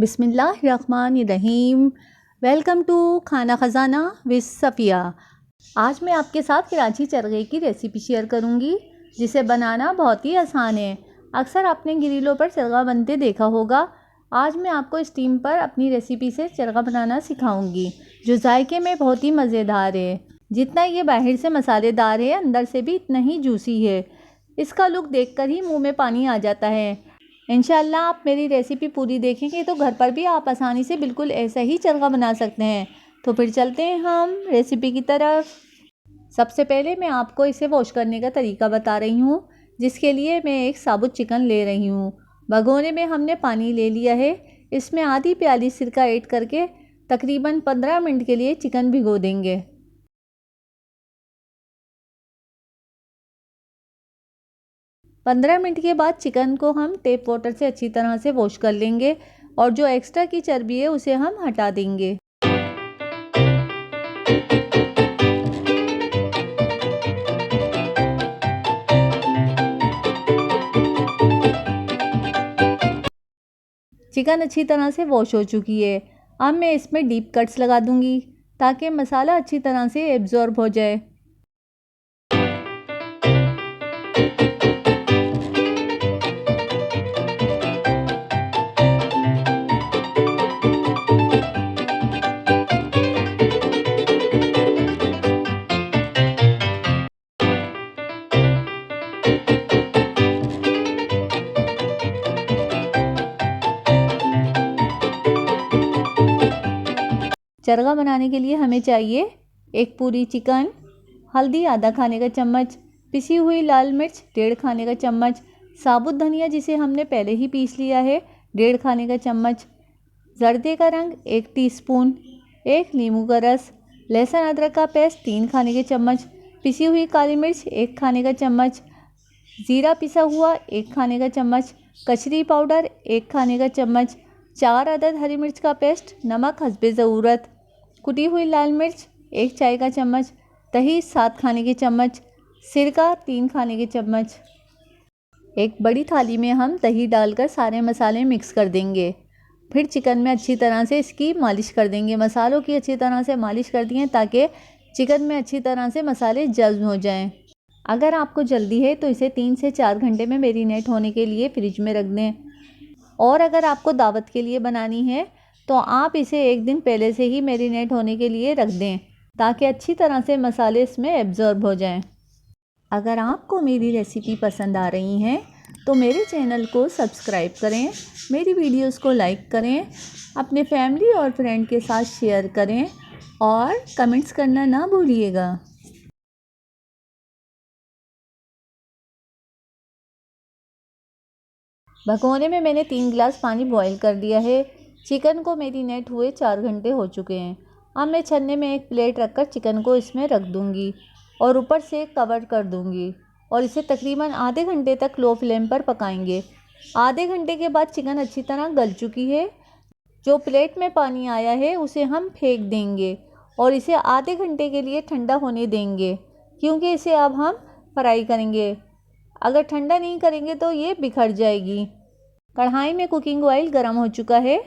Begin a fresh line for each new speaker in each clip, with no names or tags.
बिस्मिल्लाहिर्रहमानिर्रहीम। Welcome to खाना ख़जाना with Safiya. आज मैं आपके साथ कराची चरगे की रेसिपी शेयर करूंगी, जिसे बनाना बहुत ही आसान है। अक्सर आपने ग्रिलों पर चरगा बनते देखा होगा। आज मैं आपको स्टीम पर अपनी रेसिपी से चरगा बनाना सिखाऊंगी, जो जायके में बहुत ही मज़ेदार है। जितना ये बाहर से मसालेदार है, अंदर से भी इतना ही जूसी है। इसका लुक देखकर ही मुंह में पानी आ जाता है। इंशाल्लाह आप मेरी रेसिपी पूरी देखेंगे तो घर पर भी आप आसानी से बिल्कुल ऐसा ही चरगा बना सकते हैं। तो फिर चलते हैं हम रेसिपी की तरफ। सबसे पहले मैं आपको इसे वॉश करने का तरीका बता रही हूँ, जिसके लिए मैं एक साबुत चिकन ले रही हूँ। भगोने में हमने पानी ले लिया है। इसमें आधी प्याली सिरका ऐड करके तकरीबन 15 मिनट के लिए चिकन भिगो देंगे। 15 मिनट के बाद चिकन को हम टेप वाटर से अच्छी तरह से वॉश कर लेंगे और जो एक्स्ट्रा की चर्बी है उसे हम हटा देंगे। चिकन अच्छी तरह से वॉश हो चुकी है। अब मैं इसमें डीप कट्स लगा दूंगी ताकि मसाला अच्छी तरह से एब्जॉर्ब हो जाए। चरगा बनाने के लिए हमें चाहिए एक पूरी चिकन, हल्दी आधा खाने का चम्मच, पिसी हुई लाल मिर्च 1.5 खाने का चम्मच, साबुत धनिया जिसे हमने पहले ही पीस लिया है 1.5 खाने का चम्मच, जर्दे का रंग 1 टीस्पून, 1 नींबू का रस, लहसुन अदरक का पेस्ट 3 खाने के चम्मच, पिसी हुई काली मिर्च 1 खाने का चम्मच, ज़ीरा पिसा हुआ 1 खाने का चम्मच, कचरी पाउडर 1 खाने का चम्मच, 4 अदद हरी मिर्च का पेस्ट, नमक हस्बे ज़रूरत, कुटी हुई लाल मिर्च 1 चाय का चम्मच, दही 7 खाने के चम्मच, सिरका 3 खाने के चम्मच। एक बड़ी थाली में हम दही डालकर सारे मसाले मिक्स कर देंगे। फिर चिकन में अच्छी तरह से इसकी मालिश कर देंगे। मसालों की अच्छी तरह से मालिश कर दिए ताकि चिकन में अच्छी तरह से मसाले जज्ब हो जाएं। अगर आपको जल्दी है तो इसे 3 से 4 घंटे में मैरिनेट होने के लिए फ्रिज में रख दें, और अगर आपको दावत के लिए बनानी है तो आप इसे 1 दिन पहले से ही मैरिनेट होने के लिए रख दें, ताकि अच्छी तरह से मसाले इसमें एब्जॉर्ब हो जाएं। अगर आपको मेरी रेसिपी पसंद आ रही हैं तो मेरे चैनल को सब्सक्राइब करें, मेरी वीडियोस को लाइक करें, अपने फैमिली और फ्रेंड के साथ शेयर करें और कमेंट्स करना ना भूलिएगा। भगोने में मैंने 3 गिलास पानी बॉईल कर दिया है। चिकन को मैरिनेट हुए 4 घंटे हो चुके हैं। अब मैं छन्ने में एक प्लेट रखकर चिकन को इसमें रख दूंगी और ऊपर से कवर कर दूंगी और इसे तकरीबन आधे घंटे तक लो फ्लेम पर पकाएंगे। आधे घंटे के बाद चिकन अच्छी तरह गल चुकी है। जो प्लेट में पानी आया है उसे हम फेंक देंगे और इसे आधे घंटे के लिए ठंडा होने देंगे, क्योंकि इसे अब हम फ्राई करेंगे। अगर ठंडा नहीं करेंगे तो ये बिखर जाएगी। कढ़ाई में कुकिंग ऑयल गर्म हो चुका है।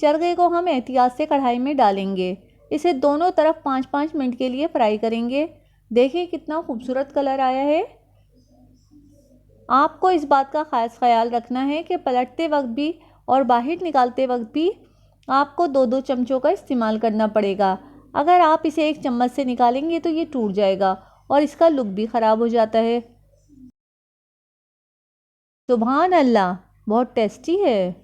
चरगे को हम एहतियात से कढ़ाई में डालेंगे। इसे दोनों तरफ 5-5 मिनट के लिए फ्राई करेंगे। देखिए कितना खूबसूरत कलर आया है। आपको इस बात का खास ख्याल रखना है कि पलटते वक्त भी और बाहर निकालते वक्त भी आपको 2-2 चमचों का इस्तेमाल करना पड़ेगा। अगर आप इसे 1 चम्मच से निकालेंगे तो ये टूट जाएगा और इसका लुक भी ख़राब हो जाता है। सुभान अल्लाह, बहुत टेस्टी है।